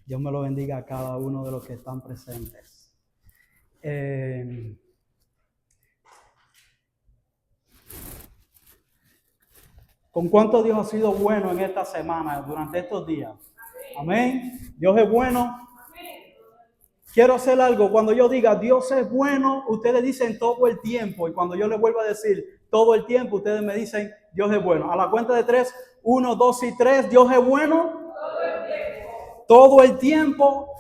Dios me lo bendiga a cada uno de los que están presentes. ¿Con cuánto Dios ha sido bueno en esta semana, durante estos días? Amén. Dios es bueno. Quiero hacer algo. Cuando yo diga Dios es bueno, ustedes dicen todo el tiempo. Y cuando yo les vuelvo a decir todo el tiempo, ustedes me dicen Dios es bueno. A la cuenta de 3, 1, 2 y 3, Dios es bueno. Todo el tiempo.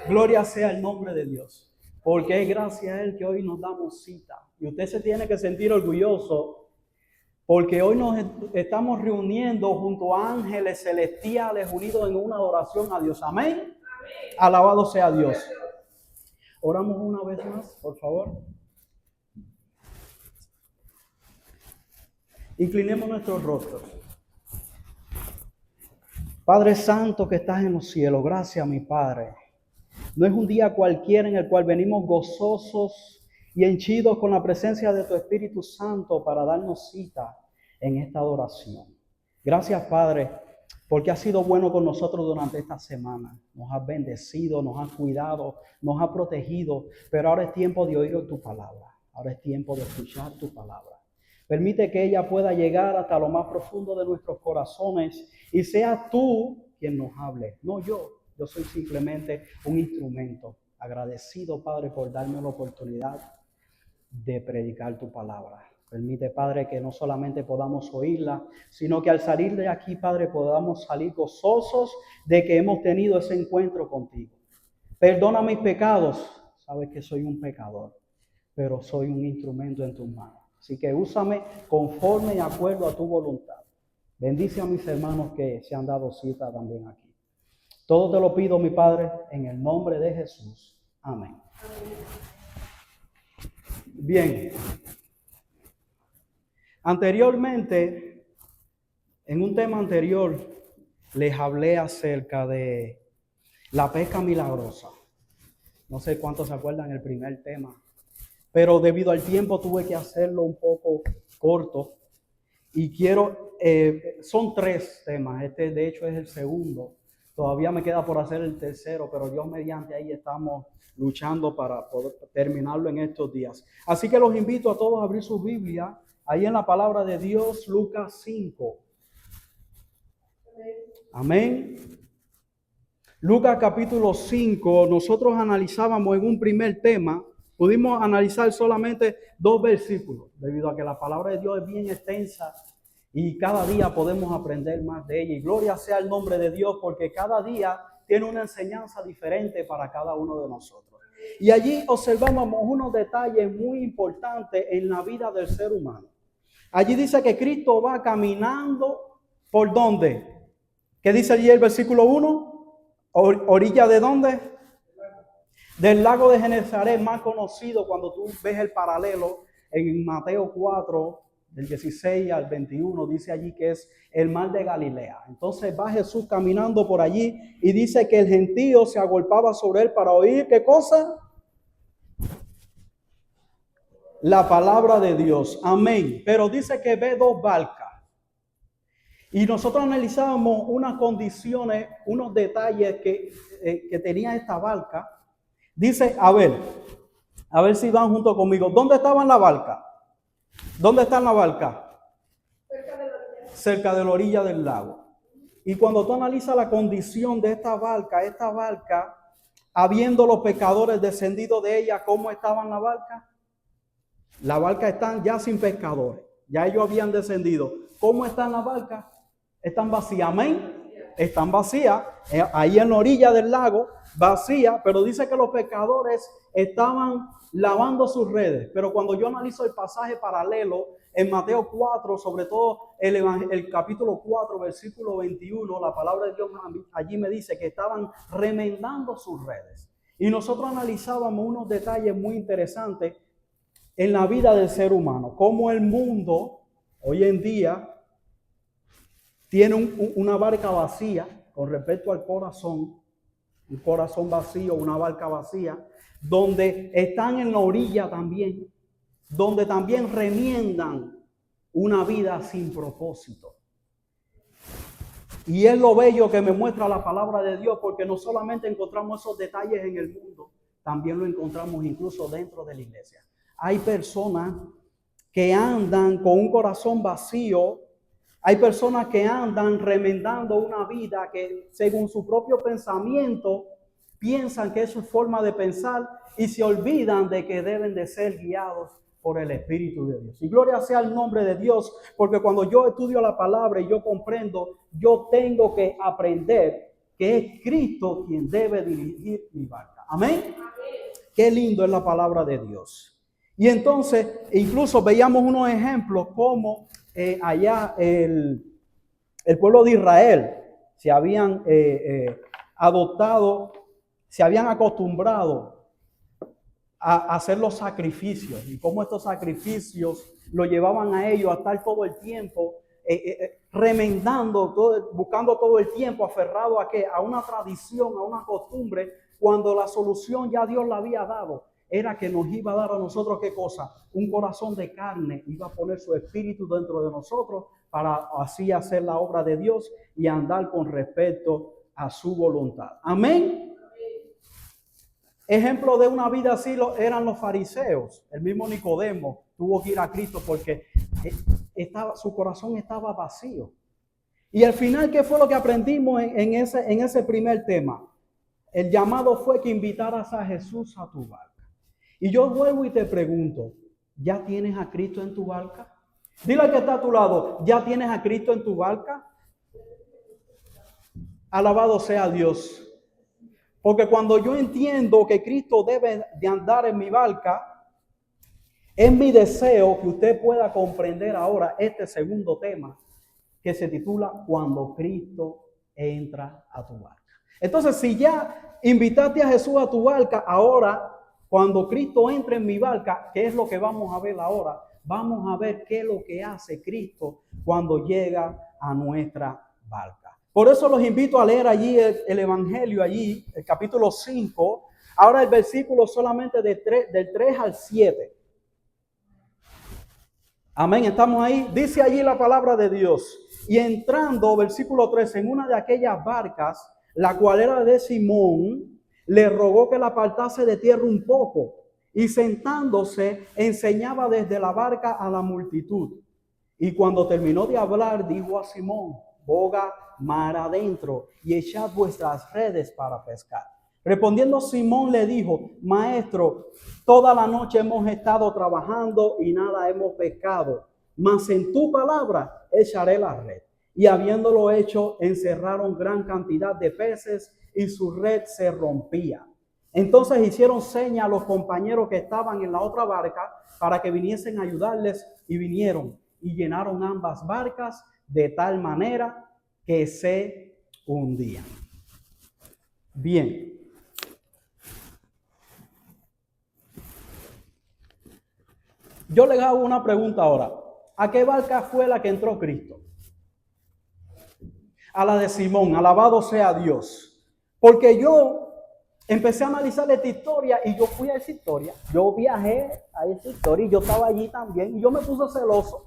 Gloria sea el nombre de Dios. Porque es gracias a Él que hoy nos damos cita. Y usted se tiene que sentir orgulloso. Porque hoy nos estamos reuniendo junto a ángeles celestiales unidos en una adoración a Dios. Amén. Alabado sea Dios. Oramos una vez más, por favor. Inclinemos nuestros rostros. Padre Santo que estás en los cielos, gracias mi Padre. No es un día cualquiera en el cual venimos gozosos y henchidos con la presencia de tu Espíritu Santo para darnos cita en esta adoración. Gracias Padre, porque has sido bueno con nosotros durante esta semana. Nos has bendecido, nos has cuidado, nos has protegido, pero ahora es tiempo de oír tu palabra. Ahora es tiempo de escuchar tu palabra. Permite que ella pueda llegar hasta lo más profundo de nuestros corazones y sea tú quien nos hable, no yo. Yo soy simplemente un instrumento. Agradecido, Padre, por darme la oportunidad de predicar tu palabra. Permite, Padre, que no solamente podamos oírla, sino que al salir de aquí, Padre, podamos salir gozosos de que hemos tenido ese encuentro contigo. Perdona mis pecados. Sabes que soy un pecador, pero soy un instrumento en tus manos. Así que úsame conforme y acuerdo a tu voluntad. Bendice a mis hermanos que se han dado cita también aquí. Todo te lo pido, mi Padre, en el nombre de Jesús. Amén. Bien. Anteriormente, en un tema anterior, les hablé acerca de la pesca milagrosa. No sé cuántos se acuerdan el primer tema, pero debido al tiempo tuve que hacerlo un poco corto. Y son 3 temas. Este de hecho es el segundo. Todavía me queda por hacer el tercero, pero Dios mediante ahí estamos luchando para poder terminarlo en estos días. Así que los invito a todos a abrir su Biblia, ahí en la palabra de Dios, Lucas 5. Amén. Lucas capítulo 5, nosotros analizábamos en un primer tema, pudimos analizar solamente 2 versículos, debido a que la palabra de Dios es bien extensa. Y cada día podemos aprender más de ella. Y gloria sea el nombre de Dios, porque cada día tiene una enseñanza diferente para cada uno de nosotros. Y allí observamos unos detalles muy importantes en la vida del ser humano. Allí dice que Cristo va caminando, ¿por dónde? ¿Qué dice allí el versículo 1? ¿Orilla de dónde? Del lago de Genesaret, más conocido cuando tú ves el paralelo en Mateo 4, del 16 al 21, dice allí que es el mar de Galilea. Entonces va Jesús caminando por allí y dice que el gentío se agolpaba sobre él para oír, ¿qué cosa? La palabra de Dios. Amén. Pero dice que ve 2 barcas. Y nosotros analizábamos unas condiciones, unos detalles que tenía esta barca. Dice, a ver si van junto conmigo. ¿Dónde estaba la barca? ¿Dónde está la barca? Cerca de la orilla del lago. Y cuando tú analizas la condición de esta barca, habiendo los pecadores descendido de ella, ¿cómo estaba la barca? La barca está ya sin pescadores, ya ellos habían descendido. ¿Cómo está la barca? Están vacías, amén. Están vacías, ahí en la orilla del lago, vacía, pero dice que los pescadores estaban lavando sus redes. Pero cuando yo analizo el pasaje paralelo, en Mateo 4, sobre todo el capítulo 4, versículo 21, la palabra de Dios allí me dice que estaban remendando sus redes. Y nosotros analizábamos unos detalles muy interesantes en la vida del ser humano. Cómo el mundo hoy en día tiene una barca vacía con respecto al corazón, un corazón vacío, una barca vacía, donde están en la orilla también, donde también remiendan una vida sin propósito. Y es lo bello que me muestra la palabra de Dios, porque no solamente encontramos esos detalles en el mundo, también lo encontramos incluso dentro de la iglesia. Hay personas que andan con un corazón vacío. Hay personas que andan remendando una vida que según su propio pensamiento piensan que es su forma de pensar y se olvidan de que deben de ser guiados por el Espíritu de Dios. Y gloria sea el nombre de Dios, porque cuando yo estudio la palabra y yo comprendo, yo tengo que aprender que es Cristo quien debe dirigir mi barca. Amén. Qué lindo es la palabra de Dios. Y entonces, incluso veíamos unos ejemplos como allá el pueblo de Israel se habían adoptado, se habían acostumbrado a hacer los sacrificios y cómo estos sacrificios lo llevaban a ellos a estar todo el tiempo remendando, buscando todo el tiempo aferrado a una tradición, a una costumbre, cuando la solución ya Dios la había dado. Era que nos iba a dar a nosotros, ¿qué cosa? Un corazón de carne, iba a poner su espíritu dentro de nosotros para así hacer la obra de Dios y andar con respecto a su voluntad. Amén. Ejemplo de una vida así eran los fariseos. El mismo Nicodemo tuvo que ir a Cristo porque su corazón estaba vacío. Y al final, ¿qué fue lo que aprendimos en ese primer tema? El llamado fue que invitaras a Jesús a tu barca. Y yo vuelvo y te pregunto, ¿ya tienes a Cristo en tu barca? Dile al que está a tu lado, ¿ya tienes a Cristo en tu barca? Alabado sea Dios. Porque cuando yo entiendo que Cristo debe de andar en mi barca, es mi deseo que usted pueda comprender ahora este segundo tema que se titula Cuando Cristo entra a tu barca. Entonces, si ya invitaste a Jesús a tu barca, ahora, cuando Cristo entre en mi barca, ¿qué es lo que vamos a ver ahora? Vamos a ver qué es lo que hace Cristo cuando llega a nuestra barca. Por eso los invito a leer allí el Evangelio, allí, el capítulo 5. Ahora el versículo solamente del 3 al 7. Amén, estamos ahí. Dice allí la palabra de Dios. Y entrando, versículo 3, en una de aquellas barcas, la cual era de Simón, le rogó que la apartase de tierra un poco. Y sentándose, enseñaba desde la barca a la multitud. Y cuando terminó de hablar, dijo a Simón: boga mar adentro y echad vuestras redes para pescar. Respondiendo Simón le dijo: Maestro, toda la noche hemos estado trabajando y nada hemos pescado, mas en tu palabra echaré la red. Y habiéndolo hecho, encerraron gran cantidad de peces y su red se rompía. Entonces hicieron seña a los compañeros que estaban en la otra barca para que viniesen a ayudarles, y vinieron y llenaron ambas barcas de tal manera que se hundían. Bien. Yo le hago una pregunta ahora. ¿A qué barca fue la que entró Cristo? A la de Simón. Alabado sea Dios. Porque yo empecé a analizar esta historia y yo fui a esa historia. Yo viajé a esa historia y yo estaba allí también y yo me puse celoso.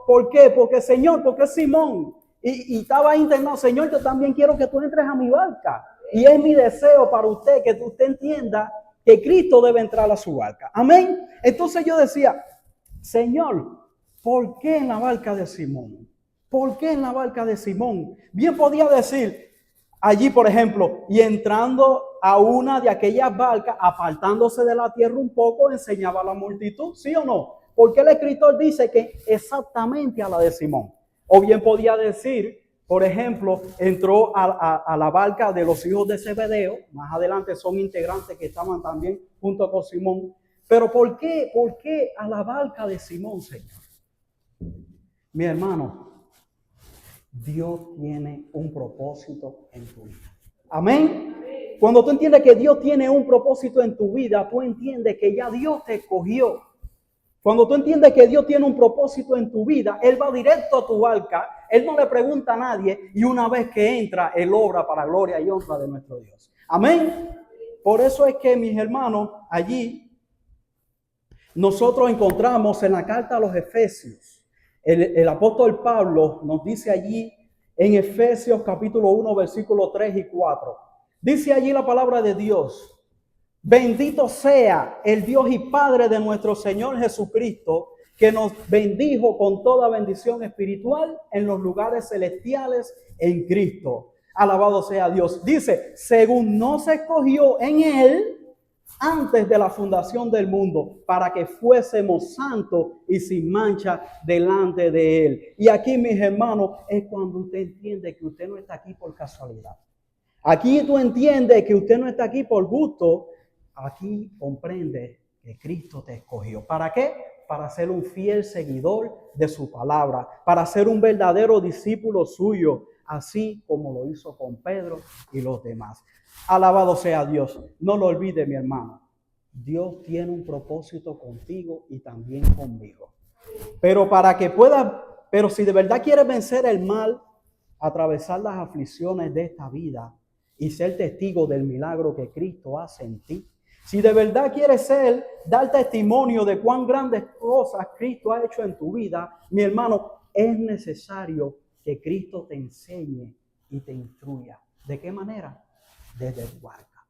¿Por qué? Porque Señor, porque es Simón. Y estaba internado: Señor, yo también quiero que tú entres a mi barca. Y es mi deseo para usted que usted entienda que Cristo debe entrar a su barca. Amén. Entonces yo decía: Señor, ¿por qué en la barca de Simón? ¿Por qué en la barca de Simón? Bien podía decir allí, por ejemplo, y entrando a una de aquellas barcas, apartándose de la tierra un poco, enseñaba a la multitud, ¿sí o no? Porque el escritor dice que exactamente a la de Simón. O bien podía decir, por ejemplo, entró a la barca de los hijos de Zebedeo. Más adelante son integrantes que estaban también junto con Simón. Pero ¿por qué a la barca de Simón, Señor? Mi hermano, Dios tiene un propósito en tu vida. Amén. Cuando tú entiendes que Dios tiene un propósito en tu vida, tú entiendes que ya Dios te escogió. Cuando tú entiendes que Dios tiene un propósito en tu vida, Él va directo a tu barca, Él no le pregunta a nadie, y una vez que entra, Él obra para gloria y honra de nuestro Dios. Amén. Por eso es que, mis hermanos, allí nosotros encontramos en la carta a los Efesios, el apóstol Pablo nos dice allí en Efesios capítulo 1, versículos 3 y 4. Dice allí la palabra de Dios: bendito sea el Dios y Padre de nuestro Señor Jesucristo, que nos bendijo con toda bendición espiritual en los lugares celestiales en Cristo. Alabado sea Dios. Dice, según nos escogió en Él antes de la fundación del mundo, para que fuésemos santos y sin mancha delante de Él. Y aquí, mis hermanos, es cuando usted entiende que usted no está aquí por casualidad. Aquí tú entiendes que usted no está aquí por gusto. Aquí comprende que Cristo te escogió. ¿Para qué? Para ser un fiel seguidor de su palabra, para ser un verdadero discípulo suyo, así como lo hizo con Pedro y los demás. Alabado sea Dios. No lo olvide, mi hermano. Dios tiene un propósito contigo y también conmigo. Pero si de verdad quieres vencer el mal, atravesar las aflicciones de esta vida y ser testigo del milagro que Cristo hace en ti, si de verdad quieres dar testimonio de cuán grandes cosas Cristo ha hecho en tu vida, mi hermano, es necesario que Cristo te enseñe y te instruya. ¿De qué manera? Desde tu barca.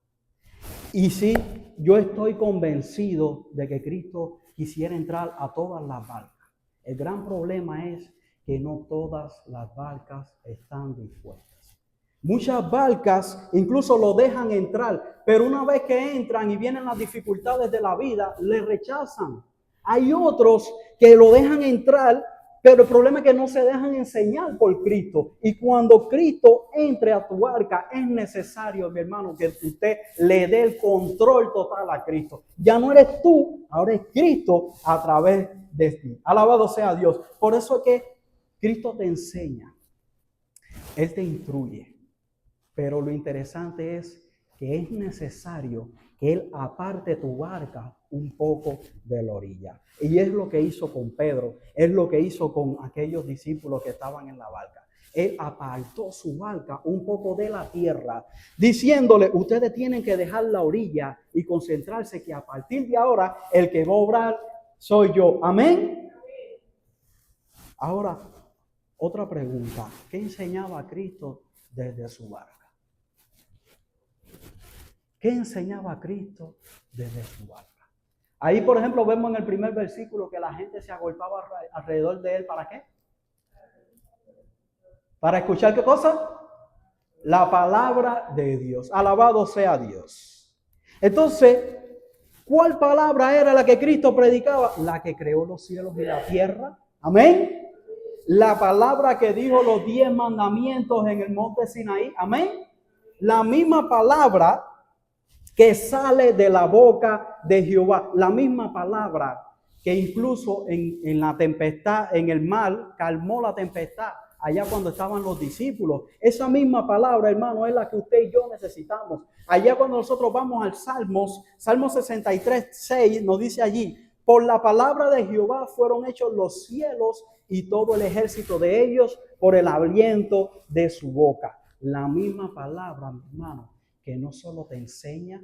Y sí, yo estoy convencido de que Cristo quisiera entrar a todas las barcas. El gran problema es que no todas las barcas están dispuestas. Muchas barcas incluso lo dejan entrar, pero una vez que entran y vienen las dificultades de la vida, le rechazan. Hay otros que lo dejan entrar, pero el problema es que no se dejan enseñar por Cristo. Y cuando Cristo entre a tu barca, es necesario, mi hermano, que usted le dé el control total a Cristo. Ya no eres tú, ahora es Cristo a través de ti. Alabado sea Dios. Por eso es que Cristo te enseña, Él te instruye. Pero lo interesante es que es necesario que Él aparte tu barca un poco de la orilla. Y es lo que hizo con Pedro, es lo que hizo con aquellos discípulos que estaban en la barca. Él apartó su barca un poco de la tierra, diciéndole, ustedes tienen que dejar la orilla y concentrarse que a partir de ahora el que va a obrar soy yo. Amén. Ahora, otra pregunta. ¿Qué enseñaba Cristo desde su barca? ¿Qué enseñaba Cristo desde su barca? Ahí, por ejemplo, vemos en el primer versículo que la gente se agolpaba alrededor de él. ¿Para qué? ¿Para escuchar qué cosa? La palabra de Dios. Alabado sea Dios. Entonces, ¿cuál palabra era la que Cristo predicaba? La que creó los cielos y la tierra. Amén. La palabra que dijo los 10 mandamientos en el monte Sinaí. Amén. La misma palabra que sale de la boca de Jehová. La misma palabra que incluso en la tempestad, en el mar, calmó la tempestad allá cuando estaban los discípulos. Esa misma palabra, hermano, es la que usted y yo necesitamos. Allá cuando nosotros vamos al Salmo 63, 6, nos dice allí, por la palabra de Jehová fueron hechos los cielos y todo el ejército de ellos por el aliento de su boca. La misma palabra, mi hermano, que no solo te enseña,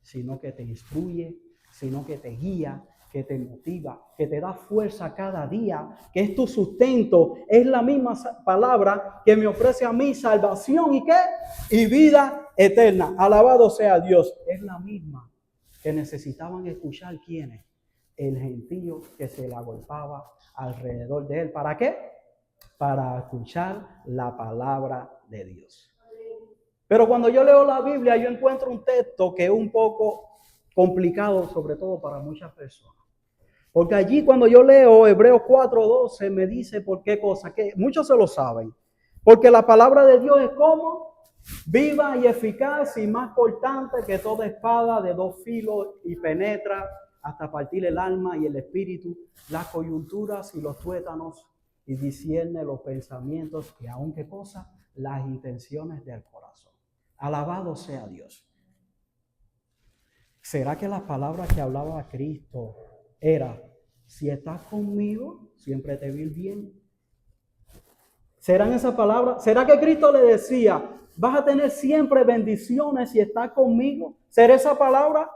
sino que te instruye, sino que te guía, que te motiva, que te da fuerza cada día, que es tu sustento. Es la misma palabra que me ofrece a mí salvación y ¿qué? Y vida eterna. Alabado sea Dios. Es la misma que necesitaban escuchar ¿quiénes? El gentío que se le agolpaba alrededor de él. ¿Para qué? Para escuchar la palabra de Dios. Pero cuando yo leo la Biblia, yo encuentro un texto que es un poco complicado, sobre todo para muchas personas. Porque allí cuando yo leo Hebreos 4:12 me dice por qué cosa, que muchos se lo saben. Porque la palabra de Dios es como viva y eficaz y más cortante que toda espada de 2 filos y penetra hasta partir el alma y el espíritu, las coyunturas y los tuétanos y discierne los pensamientos y aun qué cosa, las intenciones del corazón. Alabado sea Dios. ¿Será que las palabras que hablaba Cristo era, si estás conmigo, siempre te vi bien? ¿Serán esas palabras? ¿Será que Cristo le decía, vas a tener siempre bendiciones si estás conmigo? ¿Será esa palabra?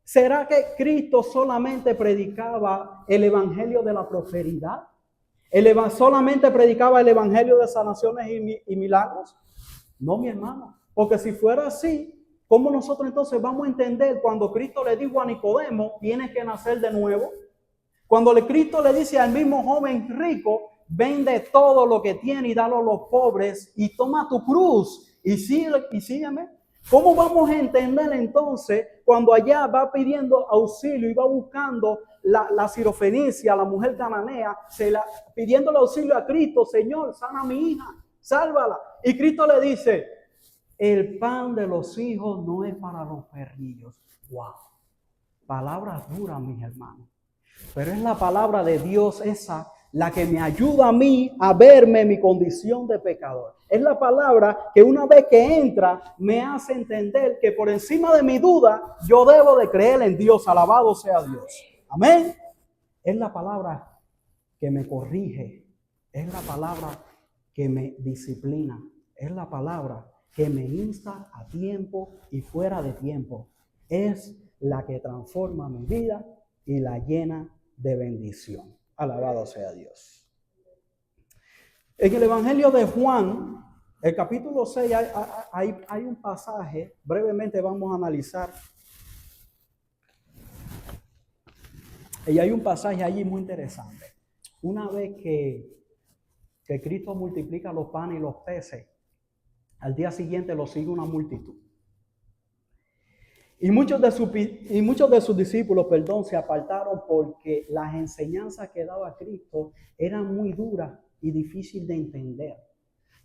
¿Será que Cristo solamente predicaba el evangelio de la prosperidad? ¿Solamente predicaba el evangelio de sanaciones y milagros? No, mi hermano. Porque si fuera así, ¿cómo nosotros entonces vamos a entender cuando Cristo le dijo a Nicodemo, tienes que nacer de nuevo? Cuando Cristo le dice al mismo joven rico, vende todo lo que tiene y dalo a los pobres y toma tu cruz y sígueme. ¿Cómo vamos a entender entonces cuando allá va pidiendo auxilio y va buscando la sirofenicia, la mujer cananea, pidiéndole auxilio a Cristo? Señor, sana a mi hija, sálvala. Y Cristo le dice, el pan de los hijos no es para los perrillos. Wow, palabras duras, mis hermanos. Pero es la palabra de Dios esa la que me ayuda a mí a verme en mi condición de pecador. Es la palabra que una vez que entra me hace entender que por encima de mi duda yo debo de creer en Dios. Alabado sea Dios. Amén. Es la palabra que me corrige. Es la palabra que me disciplina. Es la palabra que me insta a tiempo y fuera de tiempo. Es la que transforma mi vida y la llena de bendición. Alabado sea Dios. En el Evangelio de Juan, el capítulo 6, hay un pasaje, brevemente vamos a analizar. Y hay un pasaje allí muy interesante. Una vez que Cristo multiplica los panes y los peces, al día siguiente lo sigue una multitud. Y muchos de sus discípulos, se apartaron porque las enseñanzas que daba Cristo eran muy duras y difíciles de entender.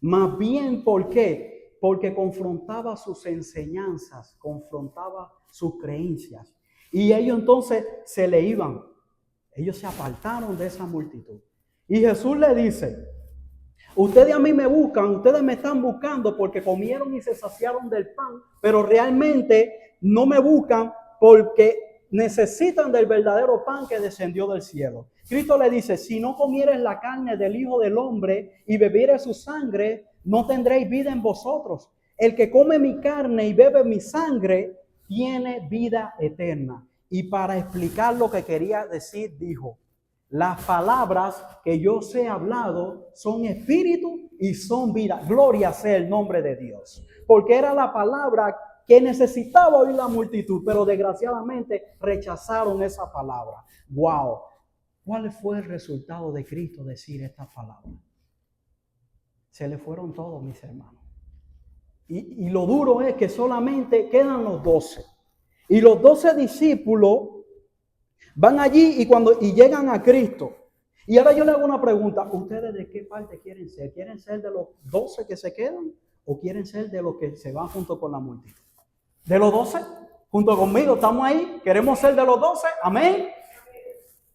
Más bien, ¿por qué? Porque confrontaba sus enseñanzas, confrontaba sus creencias. Y ellos entonces se le iban. Ellos se apartaron de esa multitud. Y Jesús le dice, ustedes a mí me buscan, ustedes me están buscando porque comieron y se saciaron del pan, pero realmente no me buscan porque necesitan del verdadero pan que descendió del cielo. Cristo le dice, si no comieres la carne del Hijo del Hombre y bebieres su sangre, no tendréis vida en vosotros. El que come mi carne y bebe mi sangre, tiene vida eterna. Y para explicar lo que quería decir, dijo, las palabras que yo os he hablado son espíritu y son vida. Gloria sea el nombre de Dios. Porque era la palabra que necesitaba oír la multitud, pero desgraciadamente rechazaron esa palabra. Wow. ¿Cuál fue el resultado de Cristo decir esta palabra? Se le fueron todos, mis hermanos. Y lo duro es que solamente quedan los 12. Y los 12 discípulos van allí y llegan a Cristo. Y ahora yo le hago una pregunta. ¿Ustedes de qué parte quieren ser? ¿Quieren ser de los 12 que se quedan? ¿O quieren ser de los que se van junto con la multitud? ¿De los 12? Junto conmigo, estamos ahí. ¿Queremos ser de los 12? Amén.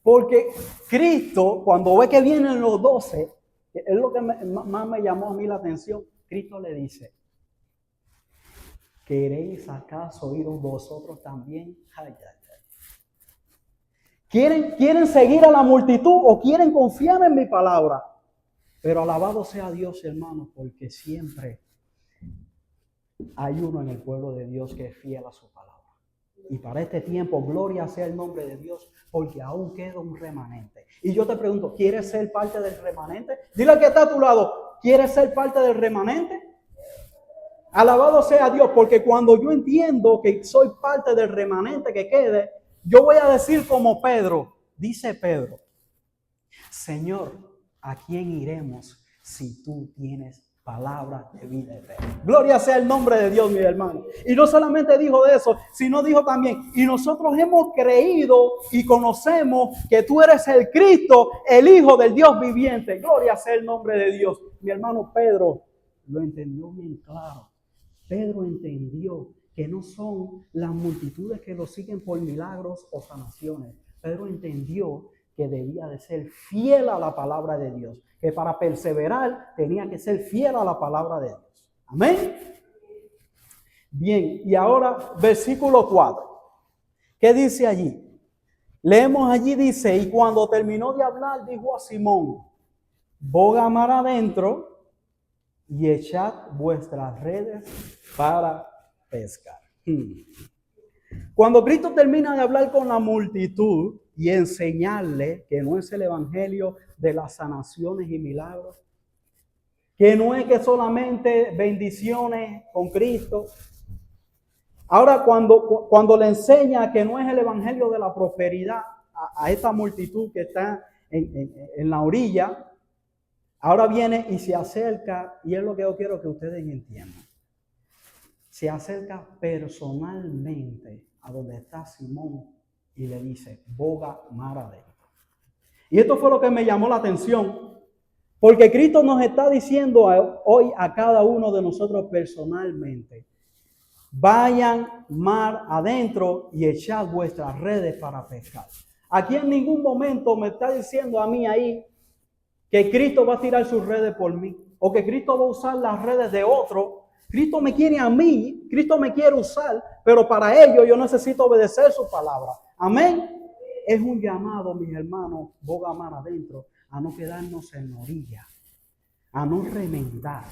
Porque Cristo, cuando ve que vienen los 12, es lo que más me llamó a mí la atención. Cristo le dice, ¿queréis acaso iros vosotros también? Ay, ay, ay. ¿Quieren seguir a la multitud o quieren confiar en mi palabra? Pero alabado sea Dios, hermanos, porque siempre hay uno en el pueblo de Dios que es fiel a su palabra. Y para este tiempo, gloria sea el nombre de Dios, porque aún queda un remanente. Y yo te pregunto, ¿quieres ser parte del remanente? Dile al que está a tu lado, ¿quieres ser parte del remanente? Alabado sea Dios, porque cuando yo entiendo que soy parte del remanente que quede, yo voy a decir como Pedro, dice Pedro, Señor, ¿a quién iremos si tú tienes palabra de vida eterna? Gloria sea el nombre de Dios, mi hermano. Y no solamente dijo de eso, sino dijo también, y nosotros hemos creído y conocemos que tú eres el Cristo, el Hijo del Dios viviente. Gloria sea el nombre de Dios. Mi hermano Pedro lo entendió bien claro. Pedro entendió que no son las multitudes que lo siguen por milagros o sanaciones. Pedro entendió que debía de ser fiel a la palabra de Dios, que para perseverar tenía que ser fiel a la palabra de Dios. Amén. Bien, y ahora versículo 4. ¿Qué dice allí? Leemos allí, dice, y cuando terminó de hablar, dijo a Simón, boga mar adentro y echad vuestras redes para pescar. Cuando Cristo termina de hablar con la multitud, y enseñarle que no es el evangelio de las sanaciones y milagros, que no es que solamente bendiciones con Cristo. Ahora, cuando le enseña que no es el evangelio de la prosperidad a esta multitud que está en la orilla, ahora viene y se acerca, y es lo que yo quiero que ustedes entiendan. Se acerca personalmente a donde está Simón y le dice, boga mar adentro. Y esto fue lo que me llamó la atención, porque Cristo nos está diciendo hoy a cada uno de nosotros personalmente, vayan mar adentro y echad vuestras redes para pescar. Aquí en ningún momento me está diciendo a mí ahí que Cristo va a tirar sus redes por mí, o que Cristo va a usar las redes de otro. Cristo me quiere a mí, Cristo me quiere usar, pero para ello yo necesito obedecer su palabra. Amén. Es un llamado, mis hermanos, boga mar adentro, a no quedarnos en la orilla, a no remendar,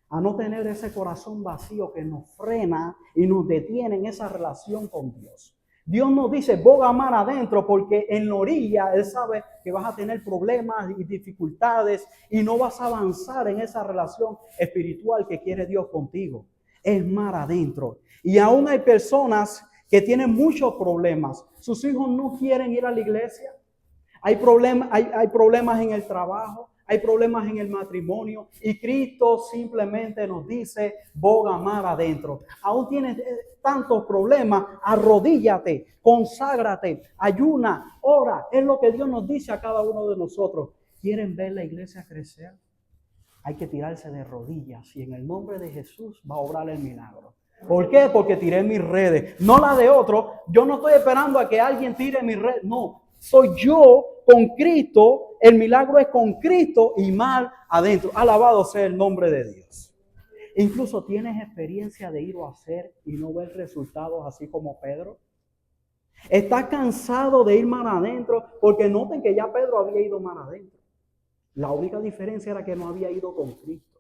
a no tener ese corazón vacío que nos frena y nos detiene en esa relación con Dios. Dios nos dice, boga mar adentro, porque en la orilla Él sabe que vas a tener problemas y dificultades y no vas a avanzar en esa relación espiritual que quiere Dios contigo. Es mar adentro. Y aún hay personas que tienen muchos problemas. Sus hijos no quieren ir a la iglesia. Hay problemas en el trabajo. Hay problemas en el matrimonio y Cristo simplemente nos dice, boga mar adentro. Aún tienes tantos problemas, arrodíllate, conságrate, ayuna, ora. Es lo que Dios nos dice a cada uno de nosotros. ¿Quieren ver la iglesia crecer? Hay que tirarse de rodillas y en el nombre de Jesús va a obrar el milagro. ¿Por qué? Porque tiré mis redes, no la de otro. Yo no estoy esperando a que alguien tire mis redes, no. Soy yo con Cristo, el milagro es con Cristo y mar adentro. Alabado sea el nombre de Dios. Incluso tienes experiencia de ir a hacer y no ver resultados así como Pedro. ¿Estás cansado de ir mar adentro? Porque noten que ya Pedro había ido mar adentro. La única diferencia era que no había ido con Cristo.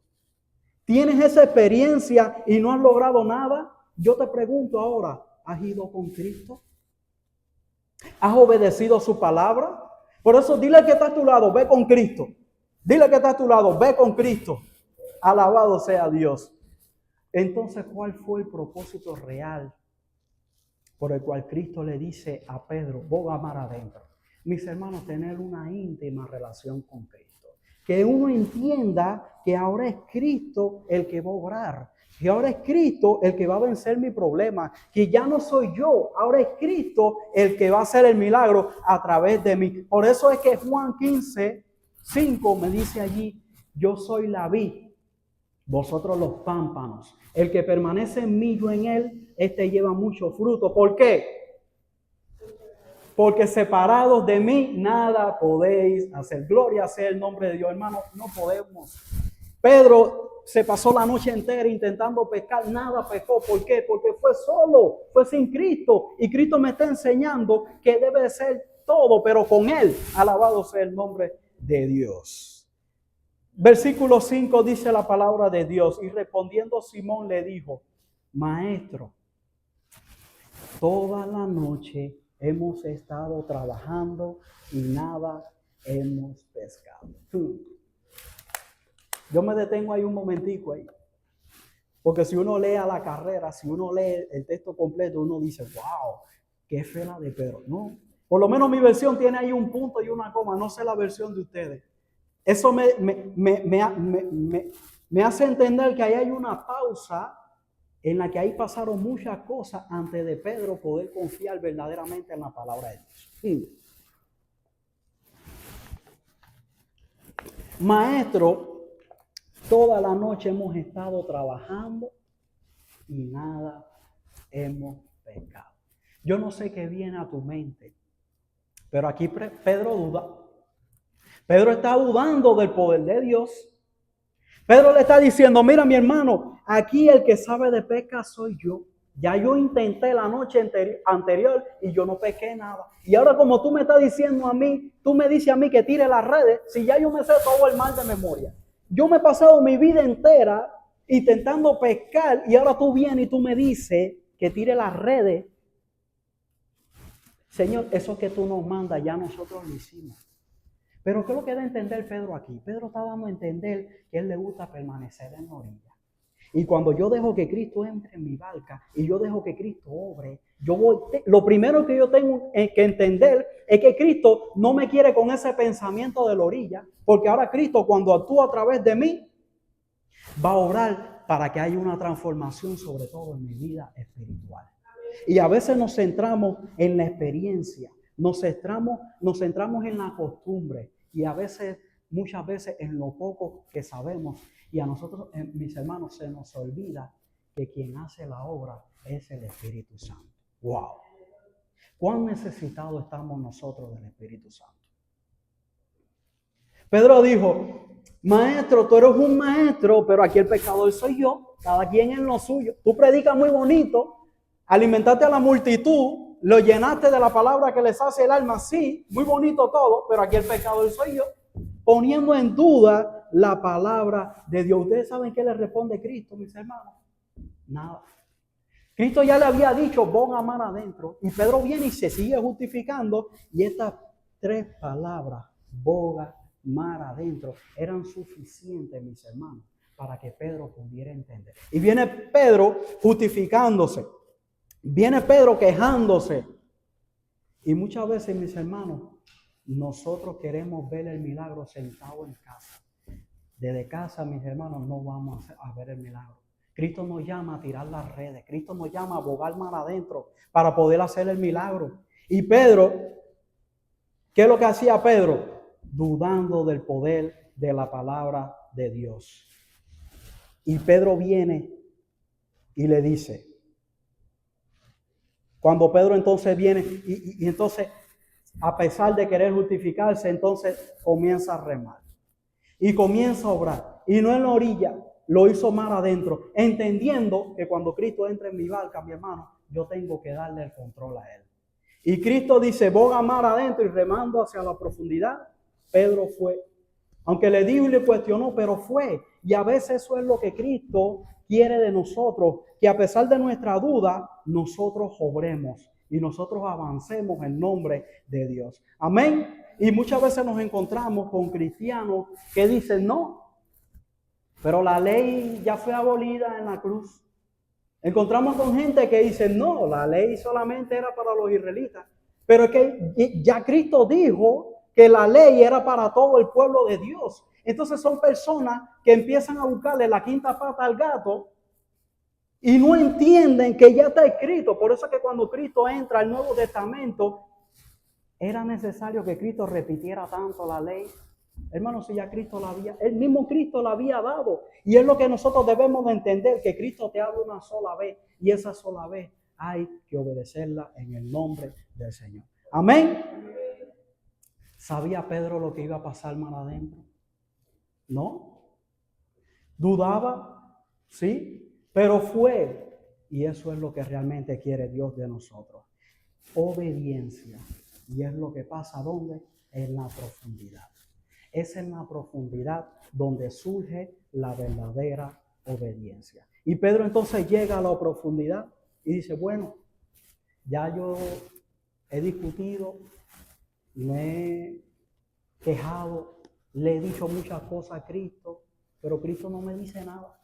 ¿Tienes esa experiencia y no has logrado nada? Yo te pregunto ahora, ¿has ido con Cristo? ¿Has obedecido su palabra? Por eso dile que está a tu lado, ve con Cristo. Dile que está a tu lado, ve con Cristo. Alabado sea Dios. Entonces, ¿cuál fue el propósito real por el cual Cristo le dice a Pedro, boga mar adentro? Mis hermanos, tener una íntima relación con Cristo. Que uno entienda que ahora es Cristo el que va a obrar. Que ahora es Cristo el que va a vencer mi problema. Que ya no soy yo. Ahora es Cristo el que va a hacer el milagro a través de mí. Por eso es que Juan 15:5 me dice allí, yo soy la vid, vosotros los pámpanos. El que permanece en mí, yo en él, este lleva mucho fruto. ¿Por qué? Porque separados de mí, nada podéis hacer. Gloria sea el nombre de Dios, hermano. No podemos. Pedro se pasó la noche entera intentando pescar, nada pescó. ¿Por qué? Porque fue solo, fue sin Cristo. Y Cristo me está enseñando que debe de ser todo, pero con Él. Alabado sea el nombre de Dios. Versículo 5 dice la palabra de Dios. Y respondiendo Simón le dijo, Maestro, toda la noche hemos estado trabajando y nada hemos pescado. Yo me detengo ahí un momentico ahí. Porque si uno lee a la carrera, si uno lee el texto completo, uno dice, wow, qué fe la de Pedro. No, por lo menos mi versión tiene ahí un punto y una coma. No sé la versión de ustedes. Eso me hace entender que ahí hay una pausa en la que ahí pasaron muchas cosas antes de Pedro poder confiar verdaderamente en la palabra de Dios. Maestro, toda la noche hemos estado trabajando y nada hemos pescado. Yo no sé qué viene a tu mente, pero aquí Pedro duda. Pedro está dudando del poder de Dios. Pedro le está diciendo, mira mi hermano, aquí el que sabe de pesca soy yo. Ya yo intenté la noche anterior y yo no pesqué nada. Y ahora como tú me estás diciendo a mí, tú me dices a mí que tire las redes, si ya yo me sé todo el mar de memoria. Yo me he pasado mi vida entera intentando pescar y ahora tú vienes y tú me dices que tire las redes. Señor, eso que tú nos mandas, ya nosotros lo hicimos. Pero ¿qué es lo que da a entender Pedro aquí? Pedro está dando a entender que a él le gusta permanecer en la orilla. Y cuando yo dejo que Cristo entre en mi barca y yo dejo que Cristo obre, lo primero que yo tengo que entender es que Cristo no me quiere con ese pensamiento de la orilla, porque ahora Cristo, cuando actúa a través de mí, va a orar para que haya una transformación, sobre todo en mi vida espiritual. Y a veces nos centramos en la experiencia, nos centramos en la costumbre y muchas veces en lo poco que sabemos. Y a nosotros, mis hermanos, se nos olvida que quien hace la obra es el Espíritu Santo. ¡Wow! ¿Cuán necesitados estamos nosotros del Espíritu Santo? Pedro dijo, maestro, tú eres un maestro, pero aquí el pecador soy yo, cada quien en lo suyo. Tú predicas muy bonito, alimentaste a la multitud, lo llenaste de la palabra que les hace el alma, sí, muy bonito todo, pero aquí el pecador soy yo, poniendo en duda la palabra de Dios. ¿Ustedes saben qué le responde Cristo, mis hermanos? Nada. Cristo ya le había dicho, ponga mar adentro, y Pedro viene y se sigue justificando, y estas 3 palabras, boga, mar adentro, eran suficientes, mis hermanos, para que Pedro pudiera entender. Y viene Pedro justificándose, viene Pedro quejándose, y muchas veces, mis hermanos, nosotros queremos ver el milagro sentado en casa. Desde casa, mis hermanos, no vamos a ver el milagro. Cristo nos llama a tirar las redes. Cristo nos llama a bogar mar adentro para poder hacer el milagro. Y Pedro, ¿qué es lo que hacía Pedro? Dudando del poder de la palabra de Dios. Y Pedro viene y le dice, cuando Pedro entonces viene y entonces, a pesar de querer justificarse, entonces comienza a remar. Y comienza a obrar. Y no en la orilla, lo hizo mar adentro, entendiendo que cuando Cristo entra en mi barca, mi hermano, yo tengo que darle el control a él. Y Cristo dice, boga mar adentro y remando hacia la profundidad. Pedro fue. Aunque le dijo y le cuestionó, pero fue. Y a veces eso es lo que Cristo quiere de nosotros, que a pesar de nuestra duda, nosotros obremos y nosotros avancemos en nombre de Dios. Amén. Y muchas veces nos encontramos con cristianos que dicen, no, pero la ley ya fue abolida en la cruz. Encontramos con gente que dice, no, la ley solamente era para los israelitas. Pero es que ya Cristo dijo que la ley era para todo el pueblo de Dios. Entonces son personas que empiezan a buscarle la quinta pata al gato y no entienden que ya está escrito. Por eso es que cuando Cristo entra al Nuevo Testamento, ¿era necesario que Cristo repitiera tanto la ley? Hermanos, si ya Cristo el mismo Cristo la había dado. Y es lo que nosotros debemos de entender, que Cristo te habla una sola vez. Y esa sola vez hay que obedecerla en el nombre del Señor. Amén. ¿Sabía Pedro lo que iba a pasar más adentro? ¿No? ¿Dudaba? Sí. Pero fue. Y eso es lo que realmente quiere Dios de nosotros. Obediencia. Y es lo que pasa, ¿dónde? En la profundidad. Es en la profundidad donde surge la verdadera obediencia. Y Pedro entonces llega a la profundidad y dice, bueno, ya yo he discutido, me he quejado, le he dicho muchas cosas a Cristo, pero Cristo no me dice nada.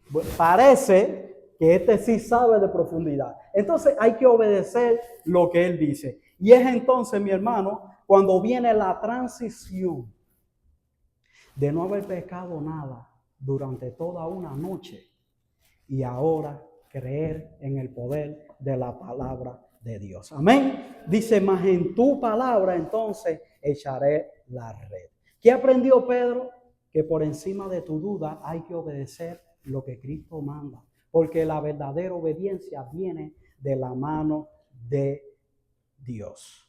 Bueno, parece que este sí sabe de profundidad. Entonces hay que obedecer lo que él dice. Y es entonces, mi hermano, cuando viene la transición de no haber pecado nada durante toda una noche y ahora creer en el poder de la palabra de Dios. Amén. Dice, mas en tu palabra entonces echaré la red. ¿Qué aprendió Pedro? Que por encima de tu duda hay que obedecer lo que Cristo manda, porque la verdadera obediencia viene de la mano de Dios.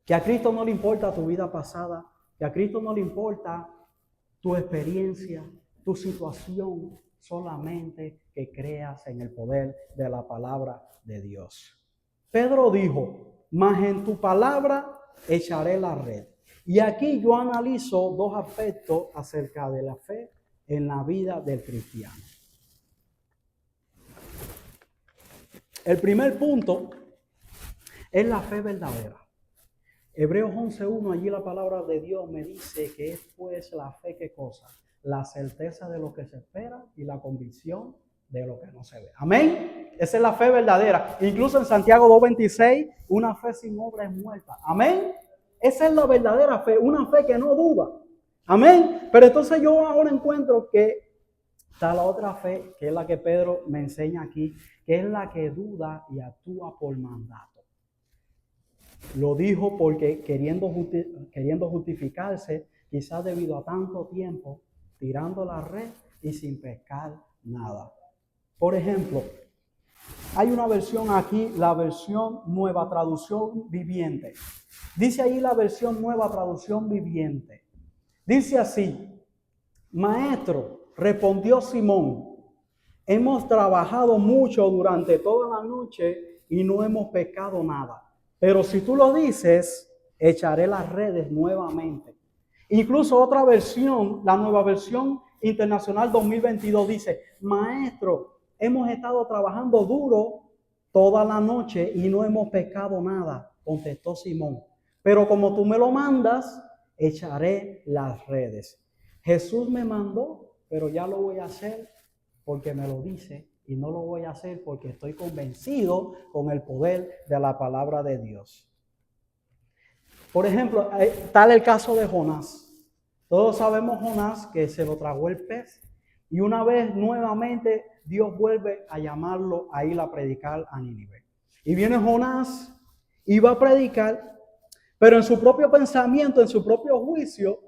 Que a Cristo no le importa tu vida pasada, que a Cristo no le importa tu experiencia, tu situación, solamente que creas en el poder de la palabra de Dios. Pedro dijo, mas en tu palabra echaré la red. Y aquí yo analizo 2 aspectos acerca de la fe en la vida del cristiano. El primer punto Es la fe verdadera. Hebreos 11:1, allí la palabra de Dios me dice que es pues la fe, ¿qué cosa? La certeza de lo que se espera y la convicción de lo que no se ve. Amén. Esa es la fe verdadera. Incluso en Santiago 2:26, una fe sin obra es muerta. Amén. Esa es la verdadera fe, una fe que no duda. Amén. Pero entonces yo ahora encuentro que está la otra fe, que es la que Pedro me enseña aquí, que es la que duda y actúa por mandato. Lo dijo porque queriendo justificarse, quizás debido a tanto tiempo, tirando la red y sin pescar nada. Por ejemplo, hay una versión aquí, la versión Nueva Traducción Viviente. Dice ahí la versión Nueva Traducción Viviente. Dice así: Maestro, respondió Simón, hemos trabajado mucho durante toda la noche y no hemos pescado nada. Pero si tú lo dices, echaré las redes nuevamente. Incluso otra versión, la Nueva Versión Internacional 2022 dice: Maestro, hemos estado trabajando duro toda la noche y no hemos pescado nada, contestó Simón. Pero como tú me lo mandas, echaré las redes. Jesús me mandó, pero ya lo voy a hacer porque me lo dice, y no lo voy a hacer porque estoy convencido con el poder de la palabra de Dios. Por ejemplo, tal el caso de Jonás. Todos sabemos Jonás, que se lo tragó el pez, y una vez nuevamente Dios vuelve a llamarlo a ir a predicar a Nínive. Y viene Jonás y va a predicar, pero en su propio pensamiento, en su propio juicio,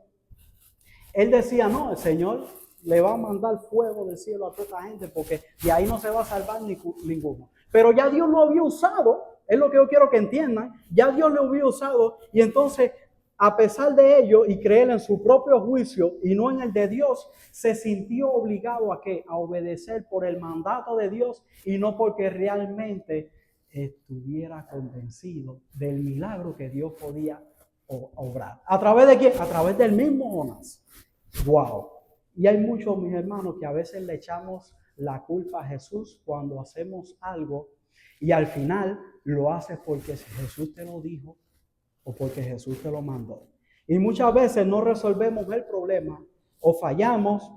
él decía: no, el Señor le va a mandar fuego del cielo a toda esta gente porque de ahí no se va a salvar ninguno. Pero ya Dios lo había usado, es lo que yo quiero que entiendan, ya Dios lo había usado, y entonces, a pesar de ello y creer en su propio juicio y no en el de Dios, se sintió obligado a ¿qué? A obedecer por el mandato de Dios y no porque realmente estuviera convencido del milagro que Dios podía obrar. ¿A través de quién? A través del mismo Jonás. Wow. Y hay muchos, mis hermanos, que a veces le echamos la culpa a Jesús cuando hacemos algo y al final lo haces porque Jesús te lo dijo o porque Jesús te lo mandó. Y muchas veces no resolvemos el problema o fallamos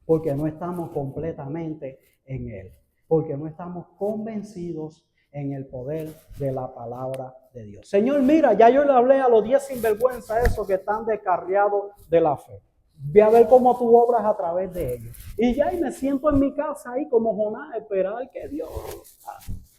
porque no estamos completamente en Él, porque no estamos convencidos en el poder de la palabra de Dios. Señor, mira, ya yo le hablé a los 10 sinvergüenza esos que están descarriados de la fe. Ve a ver cómo tú obras a través de ellos. Y ya y me siento en mi casa ahí como Jonás, esperar que Dios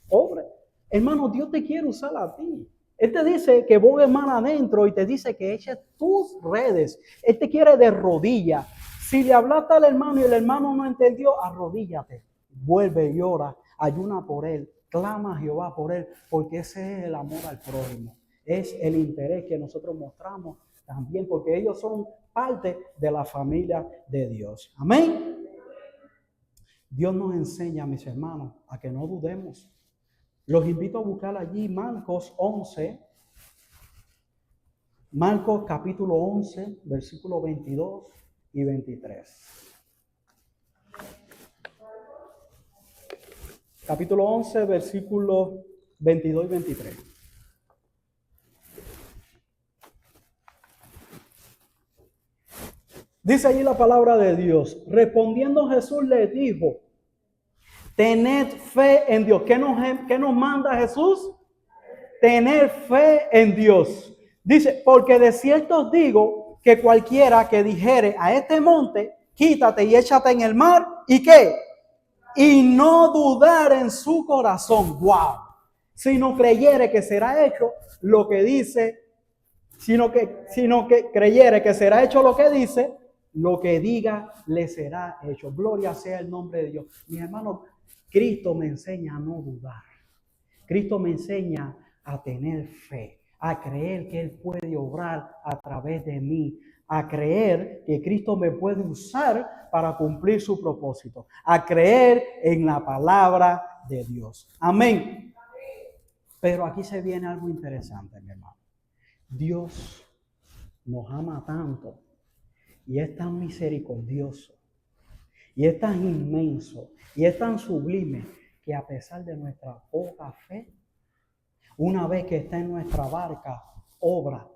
obre. Hermano, Dios te quiere usar a ti. Él te dice que vos hermano adentro y te dice que eches tus redes. Él te quiere de rodillas. Si le hablaste al hermano y el hermano no entendió, arrodíllate. Vuelve y ora, ayuna por él, clama a Jehová por él, porque ese es el amor al prójimo. Es el interés que nosotros mostramos también, porque ellos son parte de la familia de Dios. Amén. Dios nos enseña, mis hermanos, a que no dudemos. Los invito a buscar allí Marcos 11, Marcos capítulo 11, versículos 22 y 23. Capítulo 11, versículos 22 y 23. Dice allí la palabra de Dios. Respondiendo Jesús les dijo: tened fe en Dios. ¿Qué nos manda Jesús? Tener fe en Dios. Dice: porque de cierto os digo que cualquiera que dijere a este monte, quítate y échate en el mar, ¿y qué? Y no dudar en su corazón. ¡Wow! Sino creyere que será hecho lo que dice, sino que creyere que será hecho lo que dice, lo que diga le será hecho. Gloria sea el nombre de Dios. Mis hermanos, Cristo me enseña a no dudar. Cristo me enseña a tener fe, a creer que Él puede obrar a través de mí, a creer que Cristo me puede usar para cumplir su propósito, a creer en la palabra de Dios. Amén. Pero aquí se viene algo interesante, mi hermano. Dios nos ama tanto y es tan misericordioso y es tan inmenso y es tan sublime que a pesar de nuestra poca fe, una vez que está en nuestra barca, obra.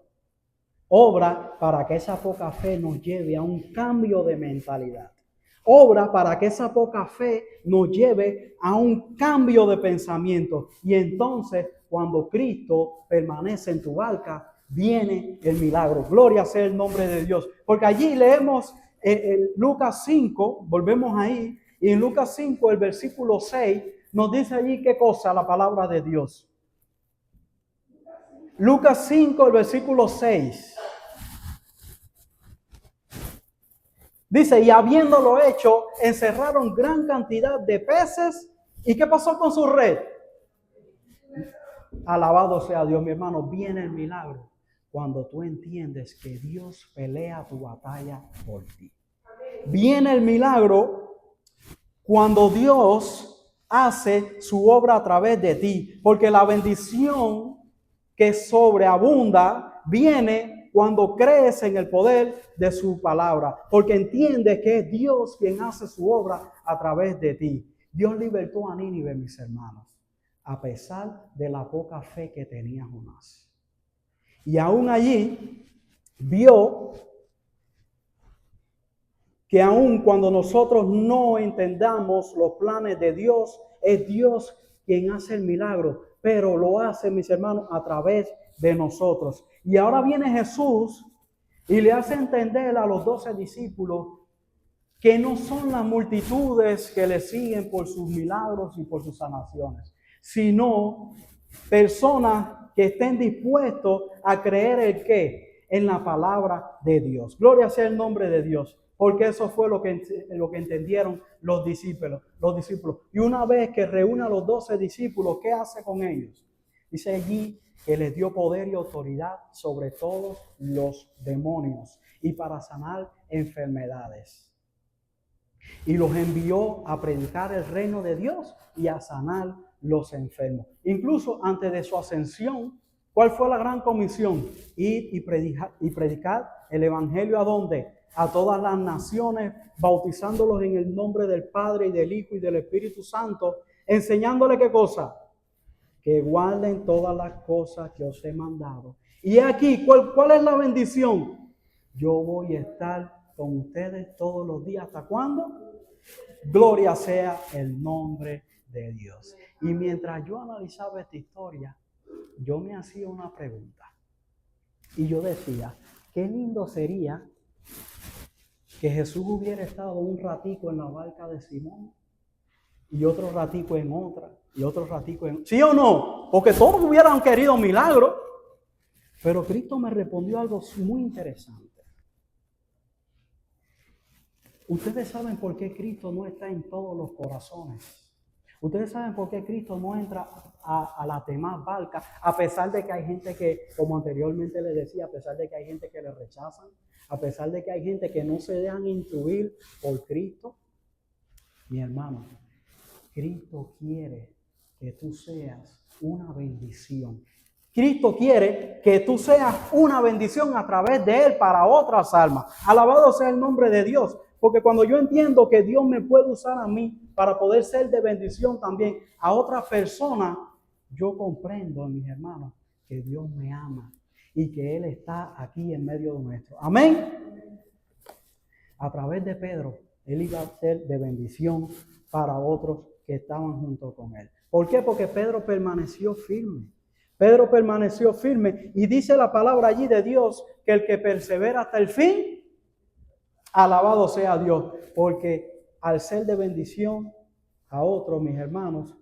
Obra para que esa poca fe nos lleve a un cambio de mentalidad. Obra para que esa poca fe nos lleve a un cambio de pensamiento. Y entonces, cuando Cristo permanece en tu barca, viene el milagro. Gloria sea el nombre de Dios. Porque allí leemos en Lucas 5, volvemos ahí, y en Lucas 5, el versículo 6, nos dice allí qué cosa la palabra de Dios. Lucas 5, el versículo 6. Dice, y habiéndolo hecho, encerraron gran cantidad de peces. ¿Y qué pasó con su red? Alabado sea Dios, mi hermano. Viene el milagro cuando tú entiendes que Dios pelea tu batalla por ti. Viene el milagro cuando Dios hace su obra a través de ti. Porque la bendición que sobreabunda viene cuando crees en el poder de su palabra, porque entiendes que es Dios quien hace su obra a través de ti. Dios libertó a Nínive, mis hermanos, a pesar de la poca fe que tenía Jonás. Y aún allí vio que aún cuando nosotros no entendamos los planes de Dios, es Dios quien hace el milagro, pero lo hace, mis hermanos, a través de nosotros. Y ahora viene Jesús y le hace entender a los 12 discípulos que no son las multitudes que le siguen por sus milagros y por sus sanaciones, sino personas que estén dispuestos a creer en ¿qué? En la palabra de Dios. Gloria sea el nombre de Dios, porque eso fue lo que entendieron los discípulos. Y una vez que reúne a los 12 discípulos, ¿qué hace con ellos? Dice allí que les dio poder y autoridad sobre todos los demonios y para sanar enfermedades. Y los envió a predicar el reino de Dios y a sanar los enfermos. Incluso antes de su ascensión, ¿cuál fue la gran comisión? Ir y predicar el evangelio ¿a dónde? A todas las naciones, bautizándolos en el nombre del Padre y del Hijo y del Espíritu Santo, enseñándole ¿qué cosa? Que guarden todas las cosas que os he mandado. Y aquí, ¿cuál es la bendición? Yo voy a estar con ustedes todos los días. ¿Hasta cuándo? Gloria sea el nombre de Dios. Y mientras yo analizaba esta historia, yo me hacía una pregunta. Y yo decía, qué lindo sería que Jesús hubiera estado un ratico en la barca de Simón y otro ratico en otra y otro ratico en... ¿Sí o no? Porque todos hubieran querido milagro. Pero Cristo me respondió algo muy interesante. Ustedes saben por qué Cristo no está en todos los corazones. Ustedes saben por qué Cristo no entra a las demás barcas, a pesar de que hay gente que, como anteriormente les decía, a pesar de que hay gente que le rechazan, a pesar de que hay gente que no se dejan instruir por Cristo. Mi hermano, Cristo quiere que tú seas una bendición. Cristo quiere que tú seas una bendición a través de Él para otras almas. Alabado sea el nombre de Dios. Porque cuando yo entiendo que Dios me puede usar a mí para poder ser de bendición también a otra persona, yo comprendo, mis hermanos, que Dios me ama y que Él está aquí en medio de nuestro. Amén. A través de Pedro, Él iba a ser de bendición para otros que estaban junto con Él. ¿Por qué? Porque Pedro permaneció firme. Pedro permaneció firme y dice la palabra allí de Dios que el que persevera hasta el fin, alabado sea Dios, porque al ser de bendición a otros, mis hermanos,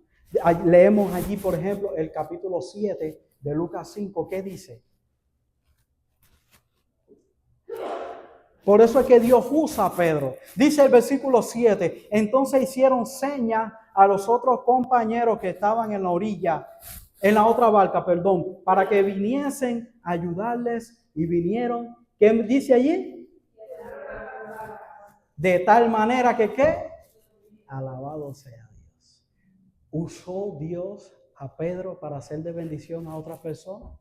leemos allí, por ejemplo, el capítulo 7 de Lucas 5, ¿qué dice? Por eso es que Dios usa a Pedro. Dice el versículo 7, entonces hicieron señas a los otros compañeros que estaban en la orilla, en la otra barca, para que viniesen a ayudarles y vinieron. ¿Qué dice allí? De tal manera que ¿qué? Alabado sea Dios. ¿Usó Dios a Pedro para hacer de bendición a otras personas?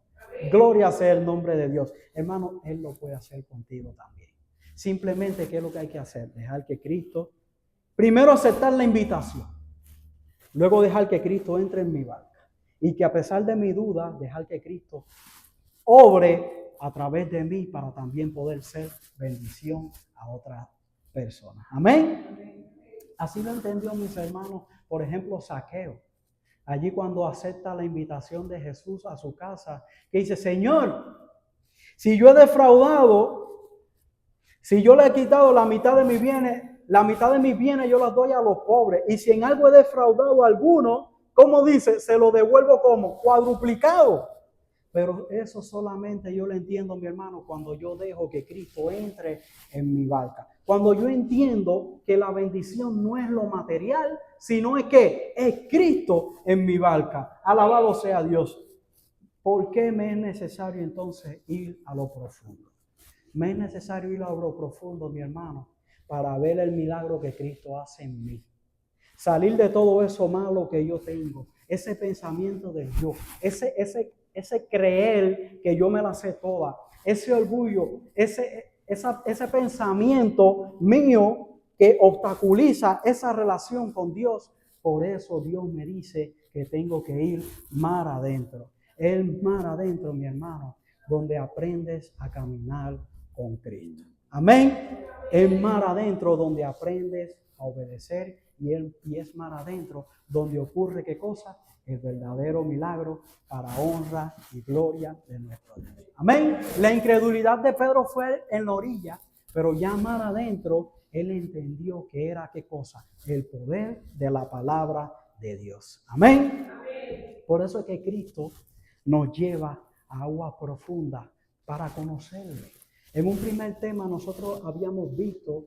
Gloria sea el nombre de Dios. Hermano, Él lo puede hacer contigo también. Simplemente, ¿qué es lo que hay que hacer? Dejar que Cristo, primero aceptar la invitación, luego dejar que Cristo entre en mi barca. y que a pesar de mi duda, dejar que Cristo obre a través de mí para también poder ser bendición a otras personas. Amén. Así lo entendió, mis hermanos, por ejemplo, Zaqueo. Allí cuando acepta la invitación de Jesús a su casa, que dice, Señor, si yo he defraudado, si yo le he quitado la mitad de mis bienes yo las doy a los pobres. Y si en algo he defraudado a alguno, ¿cómo dice? Se lo devuelvo como cuadruplicado. Pero eso solamente yo lo entiendo, mi hermano, cuando yo dejo que Cristo entre en mi barca. Cuando yo entiendo que la bendición no es lo material, sino es que es Cristo en mi barca. Alabado sea Dios. ¿Por qué me es necesario entonces ir a lo profundo? Me es necesario ir a lo profundo, mi hermano, para ver el milagro que Cristo hace en mí. Salir de todo eso malo que yo tengo, ese pensamiento del yo, ese creer que yo me la sé toda, ese orgullo, ese pensamiento mío que obstaculiza esa relación con Dios. Por eso Dios me dice que tengo que ir mar adentro. El mar adentro, mi hermano, donde aprendes a caminar con Cristo. Amén. El mar adentro donde aprendes a obedecer y es mar adentro donde ocurre ¿qué cosa? El verdadero milagro para honra y gloria de nuestro Dios. Amén. La incredulidad de Pedro fue en la orilla, pero ya mar adentro él entendió que era ¿qué cosa? El poder de la palabra de Dios. Amén. Por eso es que Cristo nos lleva a agua profunda para conocerle. En un primer tema nosotros habíamos visto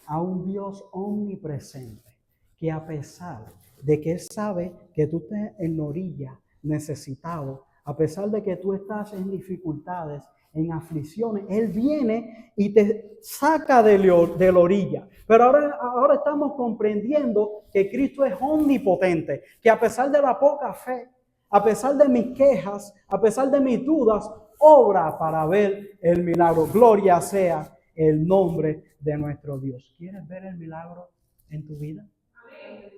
a un Dios omnipresente, que a pesar de que Él sabe que tú estás en la orilla, necesitado, a pesar de que tú estás en dificultades, en aflicciones, Él viene y te saca de la orilla. Pero ahora estamos comprendiendo que Cristo es omnipotente, que a pesar de la poca fe, a pesar de mis quejas, a pesar de mis dudas, obra para ver el milagro. Gloria sea el nombre de nuestro Dios. ¿Quieres ver el milagro en tu vida? Amén.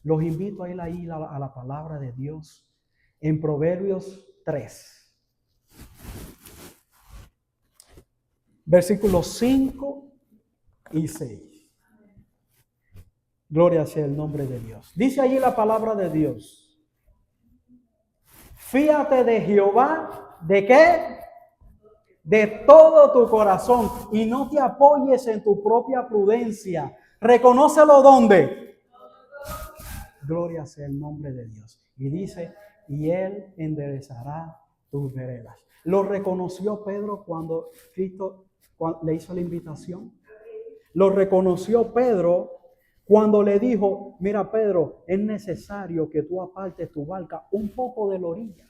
Los invito a ir ahí a la palabra de Dios en Proverbios 3. Versículos 5 y 6. Gloria sea el nombre de Dios. Dice allí la palabra de Dios. Fíate de Jehová, ¿de qué? De todo tu corazón y no te apoyes en tu propia prudencia. Reconócelo ¿dónde? Gloria sea el nombre de Dios. Y dice, y Él enderezará tus veredas. Lo reconoció Pedro cuando Cristo le hizo la invitación. Lo reconoció Pedro cuando le dijo, mira Pedro, es necesario que tú apartes tu barca un poco de la orilla.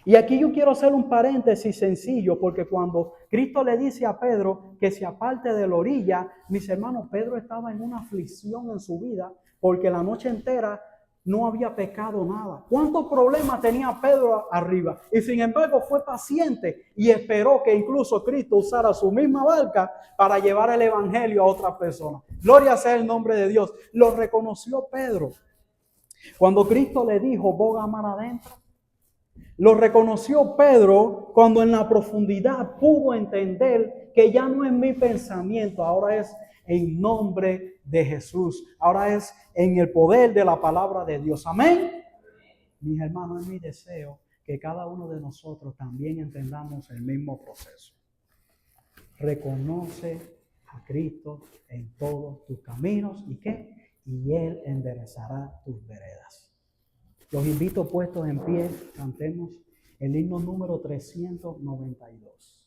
Y aquí yo quiero hacer un paréntesis sencillo, porque cuando Cristo le dice a Pedro que se aparte de la orilla, mis hermanos, Pedro estaba en una aflicción en su vida, porque la noche entera no había pecado nada. ¿Cuántos problemas tenía Pedro arriba? Y sin embargo fue paciente y esperó que incluso Cristo usara su misma barca para llevar el evangelio a otras personas. Gloria sea el nombre de Dios. Lo reconoció Pedro. Cuando Cristo le dijo, boga mar adentro, lo reconoció Pedro cuando en la profundidad pudo entender que ya no es mi pensamiento, ahora es en nombre de Jesús, ahora es en el poder de la palabra de Dios. Amén. Mis hermanos, es mi deseo que cada uno de nosotros también entendamos el mismo proceso. Reconoce a Cristo en todos tus caminos y ¿qué? Y Él enderezará tus veredas. Los invito puestos en pie, cantemos el himno número 392.